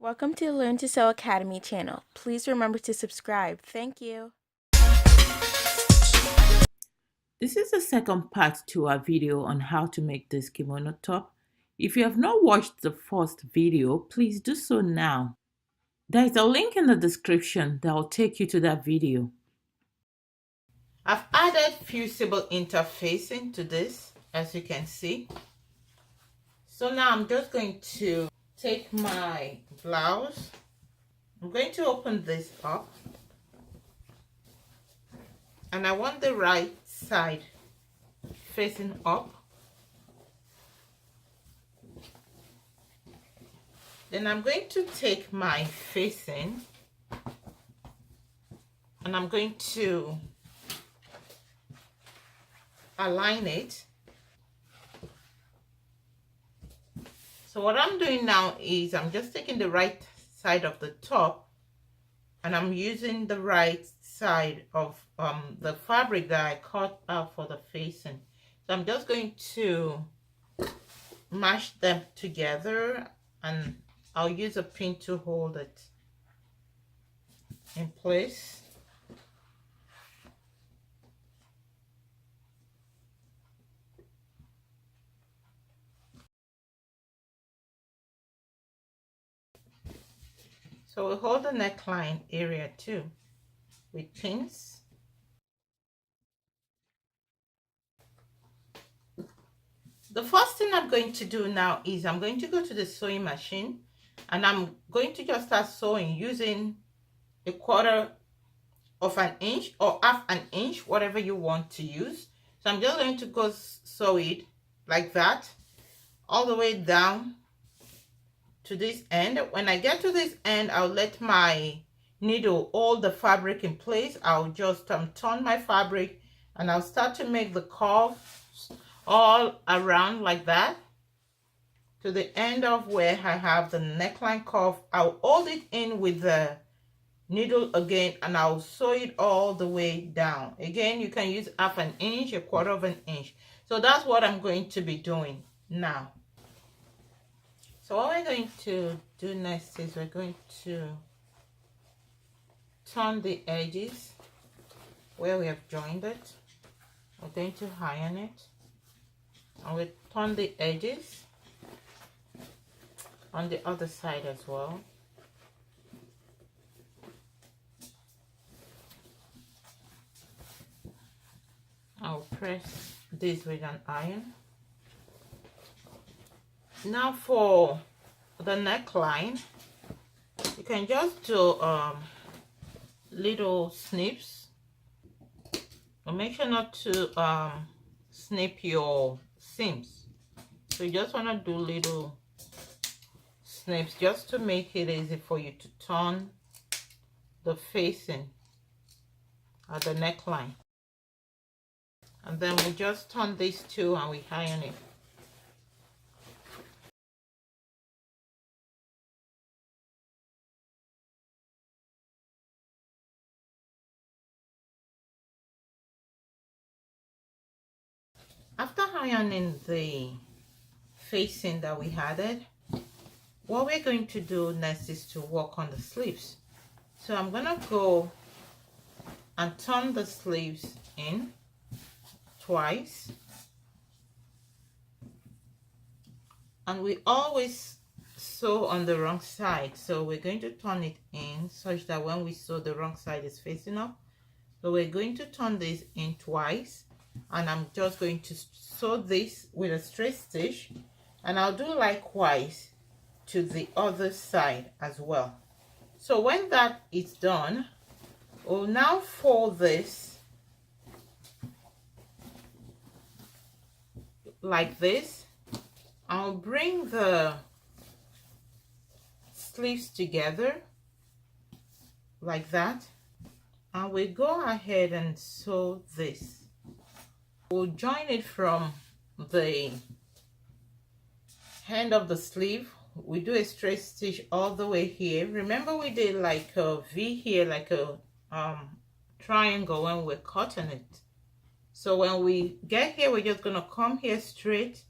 Welcome to the Learn to Sew Academy channel. Please remember to subscribe. Thank you. This is the second part to our video on how to make this kimono top. If you have not watched the first video, please do so now. There is a link in the description that will take you to that video. I've added fusible interfacing to this, as you can see. So now I'm just going to take my blouse. I'm going to open this up. And I want the right side facing up. Then I'm going to take my facing and I'm going to align it. So what I'm doing now is I'm just taking the right side of the top and I'm using the right side of the fabric that I cut out for the facing. So I'm just going to mash them together and I'll use a pin to hold it in place. So we'll hold the neckline area too with pins. The first thing I'm going to do now is I'm going to go to the sewing machine and I'm going to just start sewing using 1/4 of an inch or 1/2 an inch, whatever you want to use. So I'm just going to go sew it like that all the way down to this end. When I get to this end, I'll let my needle hold the fabric in place. I'll just turn my fabric and I'll start to make the curves all around like that to the end of where I have the neckline curve. I'll hold it in with the needle again and I'll sew it all the way down. Again, you can use 1/2 an inch, 1/4 of an inch. So that's what I'm going to be doing now. So what we're going to do next is we're going to turn the edges where we have joined it. We're going to iron it and we turn the edges on the other side as well. I'll press this with an iron. Now for the neckline, you can just do little snips, but make sure not to snip your seams. So you just want to do little snips just to make it easy for you to turn the facing at the neckline. And then we just turn these two and we iron it. After ironing the facing that we added, what we're going to do next is to work on the sleeves. So I'm gonna go and turn the sleeves in twice, and we always sew on the wrong side, so we're going to turn it in such that when we sew, the wrong side is facing up. So we're going to turn this in twice and I'm just going to sew this with a straight stitch, and I'll do likewise to the other side as well. So when that is done, we'll now fold this like this. I'll bring the sleeves together like that, and we go ahead and sew this. We'll join it from the end of the sleeve. We do a straight stitch all the way here. Remember, we did like a V here, like a triangle when we're cutting it. So when we get here, we're just gonna come here straight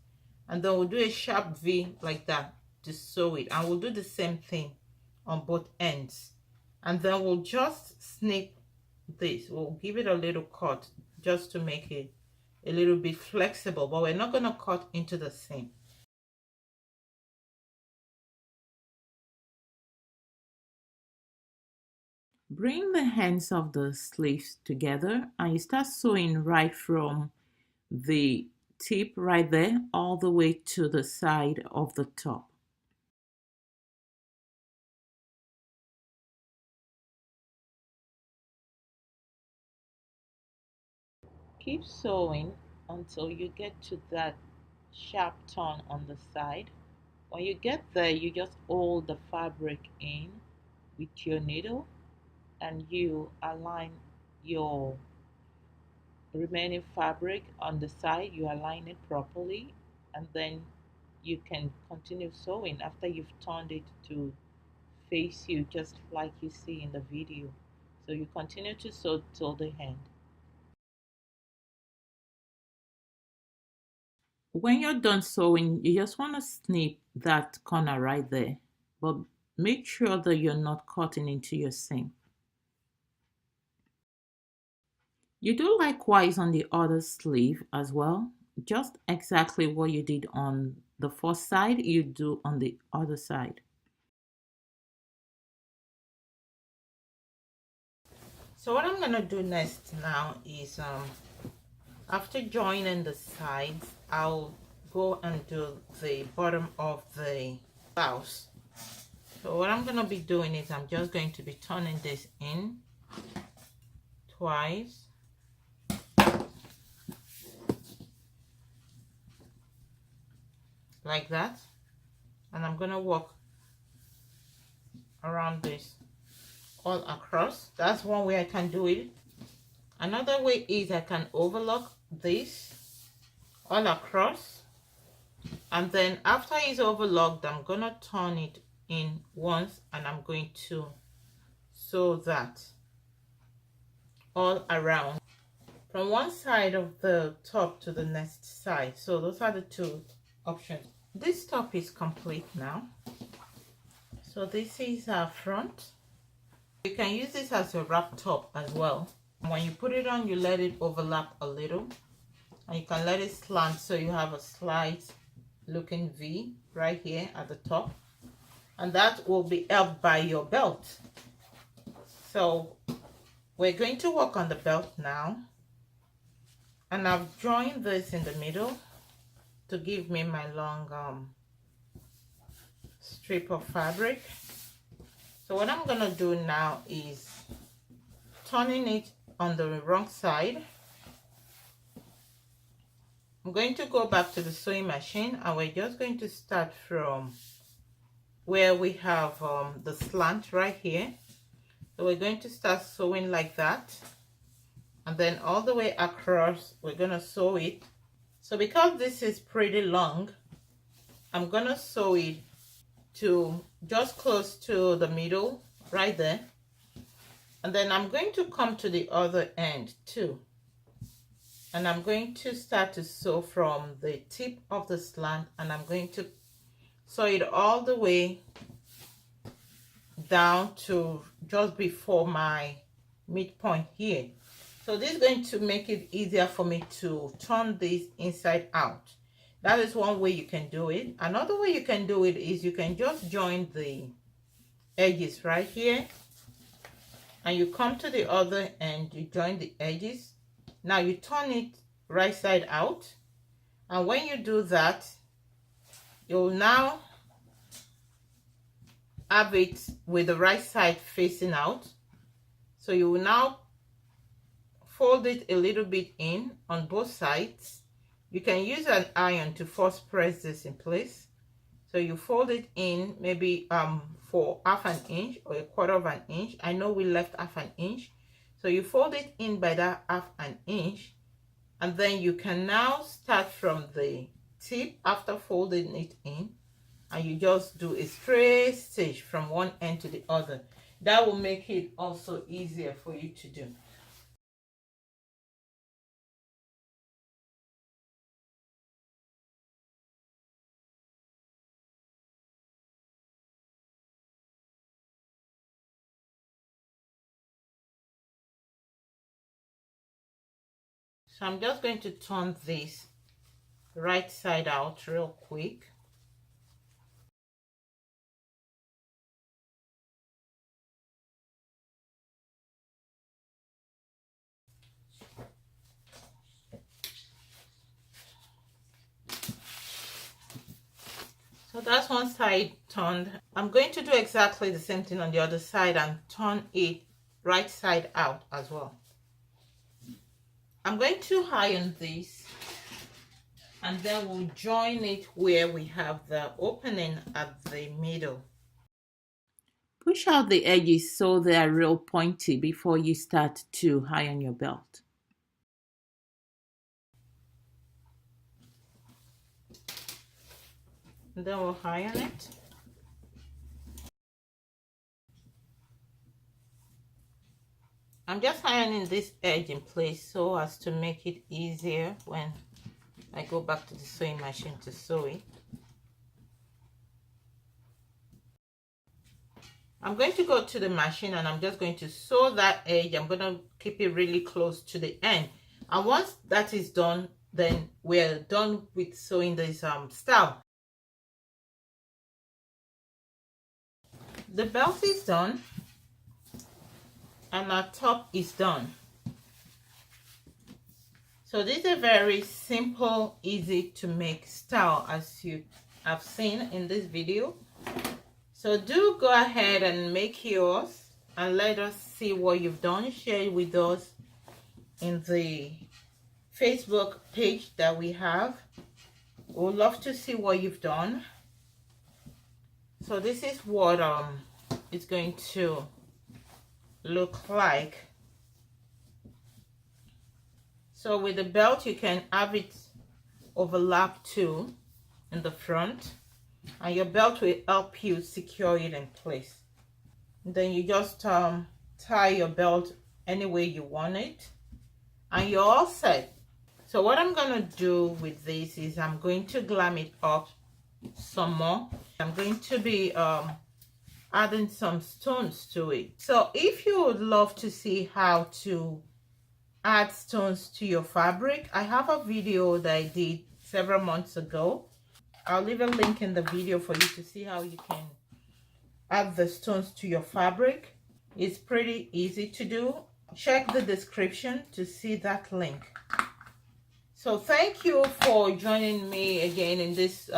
and then we'll do a sharp V like that to sew it, and we'll do the same thing on both ends, and then we'll just snip this. We'll give it a little cut just to make it a little bit flexible, but we're not going to cut into the seam. Bring the ends of the sleeves together and you start sewing right from the tip right there all the way to the side of the top. Keep sewing until you get to that sharp turn on the side. When you get there, you just hold the fabric in with your needle and you align your remaining fabric on the side. You align it properly and then you can continue sewing after you've turned it to face you, just like you see in the video. So you continue to sew till the end. When you're done sewing, you just want to snip that corner right there, but make sure that you're not cutting into your seam. You do likewise on the other sleeve as well. Just exactly what you did on the first side, you do on the other side. So what I'm going to do next now is after joining the sides, I'll go and do the bottom of the blouse. So what I'm going to be doing is I'm just going to be turning this in twice. Like that. And I'm going to walk around this all across. That's one way I can do it. Another way is I can overlock this all across, and then after it's overlocked, I'm gonna turn it in once and I'm going to sew that all around from one side of the top to the next side. So those are the two options. This top is complete now. So this is our front. You can use this as a wrap top as well. When you put it on, you let it overlap a little and you can let it slant so you have a slight looking V right here at the top, and that will be helped by your belt. So we're going to work on the belt now, and I've joined this in the middle to give me my long strip of fabric. So what I'm gonna do now is turning it on the wrong side. I'm going to go back to the sewing machine and we're just going to start from where we have the slant right here. So we're going to start sewing like that, and then all the way across we're going to sew it. So because this is pretty long, I'm going to sew it to just close to the middle right there, and then I'm going to come to the other end too, and I'm going to start to sew from the tip of the slant, and I'm going to sew it all the way down to just before my midpoint here. So this is going to make it easier for me to turn this inside out. That is one way you can do it. Another way you can do it is you can just join the edges right here, and you come to the other end, you join the edges. Now you turn it right side out, and when you do that, you'll now have it with the right side facing out. So you will now fold it a little bit in on both sides. You can use an iron to force press this in place. So you fold it in maybe for half an inch or a quarter of an inch. I know we left half an inch. So you fold it in by that half an inch, and then you can now start from the tip after folding it in, and you just do a straight stitch from one end to the other. That will make it also easier for you to do. So I'm just going to turn this right side out real quick. So that's one side turned. I'm going to do exactly the same thing on the other side and turn it right side out as well. I'm going to iron this and then we'll join it where we have the opening at the middle. Push out the edges so they are real pointy before you start to iron your belt. And then we'll iron it. I'm just ironing this edge in place so as to make it easier when I go back to the sewing machine to sew it. I'm going to go to the machine and I'm just going to sew that edge. I'm going to keep it really close to the end. And once that is done, then we're done with sewing this style. The belt is done and our top is done. So this is a very simple, easy to make style as you have seen in this video. So do go ahead and make yours and let us see what you've done. Share it with us in the Facebook page that we have. We'd love to see what you've done. So this is what it's going to look like. So with the belt you can have it overlap too in the front, and your belt will help you secure it in place. And then you just tie your belt any way you want it and you're all set. So what I'm gonna do with this is I'm going to glam it up some more. I'm going to be adding some stones to it. So if you would love to see how to add stones to your fabric, I have a video that I did several months ago. I'll leave a link in the video for you to see how you can add the stones to your fabric. It's pretty easy to do. Check the description to see that link. So thank you for joining me again in this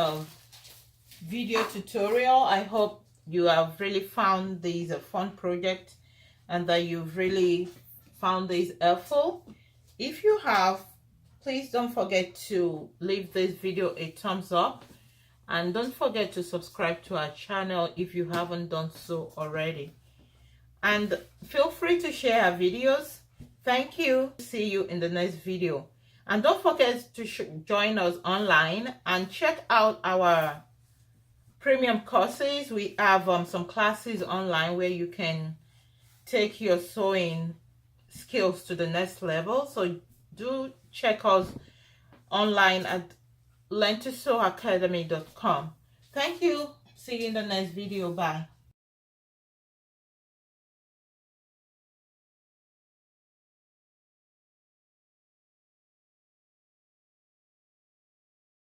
video tutorial. I hope you have really found this a fun project and that you've really found this helpful. If you have, please don't forget to leave this video a thumbs up and don't forget to subscribe to our channel if you haven't done so already, and feel free to share our videos. Thank you. See you in the next video, and don't forget to join us online and check out our premium courses. We have some classes online where you can take your sewing skills to the next level. So do check us online at learntosew.academy.com. Thank you. See you in the next video. Bye.